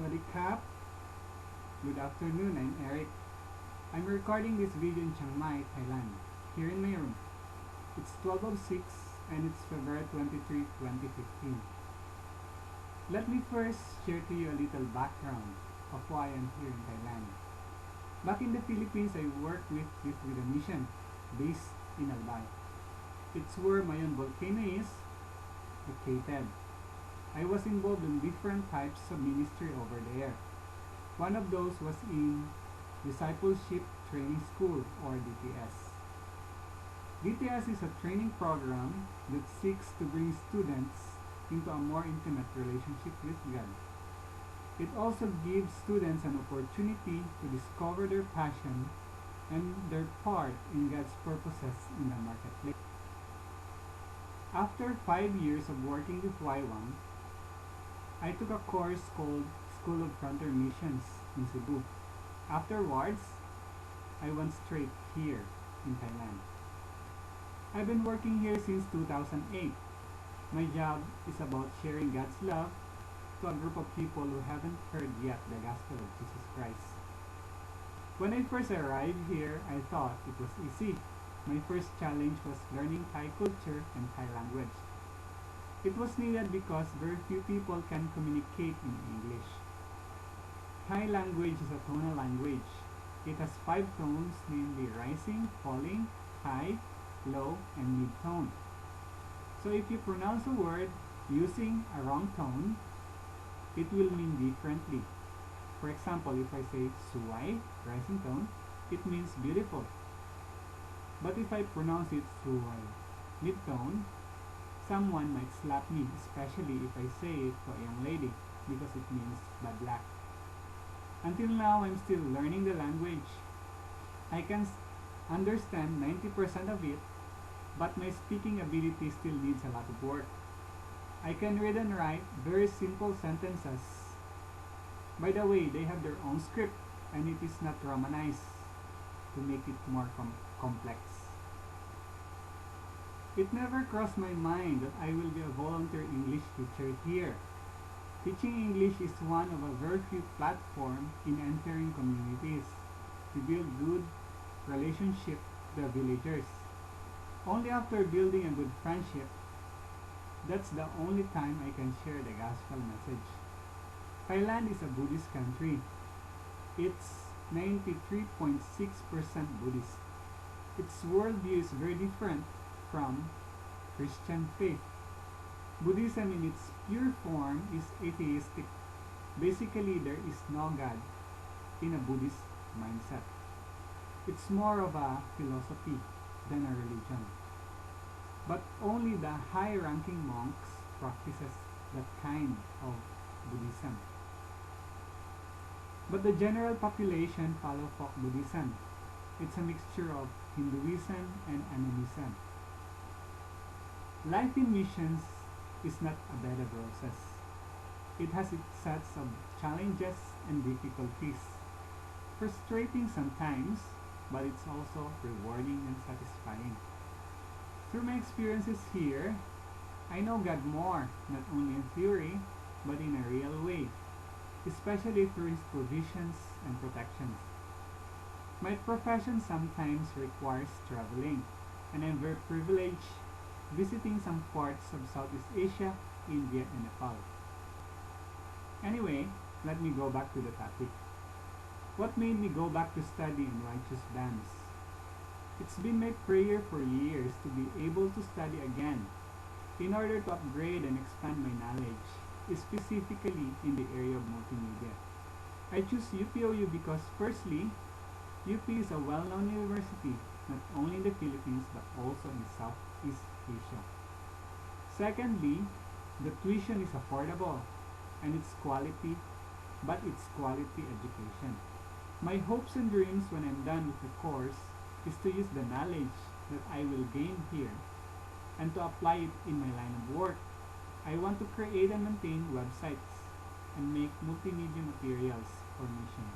Sawadee Krap. Good afternoon, I'm Eric. I'm recording this video in Chiang Mai, Thailand, here in my room. It's 12:06 and it's February 23, 2015. Let me first share to you a little background of why I'm here in Thailand. Back in the Philippines, I worked with a mission based in Albay. It's where Mayon volcano is located. I was involved in different types of ministry over there. One of those was in Discipleship Training School, or DTS. DTS is a training program that seeks to bring students into a more intimate relationship with God. It also gives students an opportunity to discover their passion and their part in God's purposes in the marketplace. After 5 years of working with YWAM, I took a course called School of Frontier Missions in Cebu. Afterwards, I went straight here in Thailand. I've been working here since 2008. My job is about sharing God's love to a group of people who haven't heard yet the gospel of Jesus Christ. When I first arrived here, I thought it was easy. My first challenge was learning Thai culture and Thai language. It was needed because very few people can communicate in English. Thai language is a tonal language. It has 5 tones, namely rising, falling, high, low, and mid-tone. So if you pronounce a word using a wrong tone, it will mean differently. For example, if I say suwai, rising tone, it means beautiful. But if I pronounce it suwai, mid-tone, someone might slap me, especially if I say it to a young lady, because it means bad luck. Until now, I'm still learning the language. I can understand 90% of it, but my speaking ability still needs a lot of work. I can read and write very simple sentences. By the way, they have their own script, and it is not romanized to make it more complex. It never crossed my mind that I will be a volunteer English teacher here. Teaching English is one of a very few platforms in entering communities to build good relationship with the villagers. Only after building a good friendship, that's the only time I can share the gospel message. Thailand is a Buddhist country. It's 93.6% Buddhist. Its worldview is very different from Christian faith. Buddhism in its pure form is atheistic. Basically, there is no God in a Buddhist mindset. It's more of a philosophy than a religion. But only the high-ranking monks practices that kind of Buddhism. But the general population follow folk Buddhism. It's a mixture of Hinduism and animism. Life in missions is not a bed of roses. It has its sets of challenges and difficulties. Frustrating sometimes, but it's also rewarding and satisfying. Through my experiences here, I know God more, not only in theory, but in a real way, especially through His provisions and protections. My profession sometimes requires traveling, and I'm very privileged visiting some parts of Southeast Asia, India, and Nepal. Anyway, let me go back to the topic. What made me go back to study in righteous bands? It's been my prayer for years to be able to study again in order to upgrade and expand my knowledge, specifically in the area of multimedia. I choose UPOU because firstly, UP is a well-known university, not only in the Philippines but also in Southeast Asia. Secondly, the tuition is affordable and it's quality education. My hopes and dreams when I'm done with the course is to use the knowledge that I will gain here and to apply it in my line of work. I want to create and maintain websites and make multimedia materials for mission.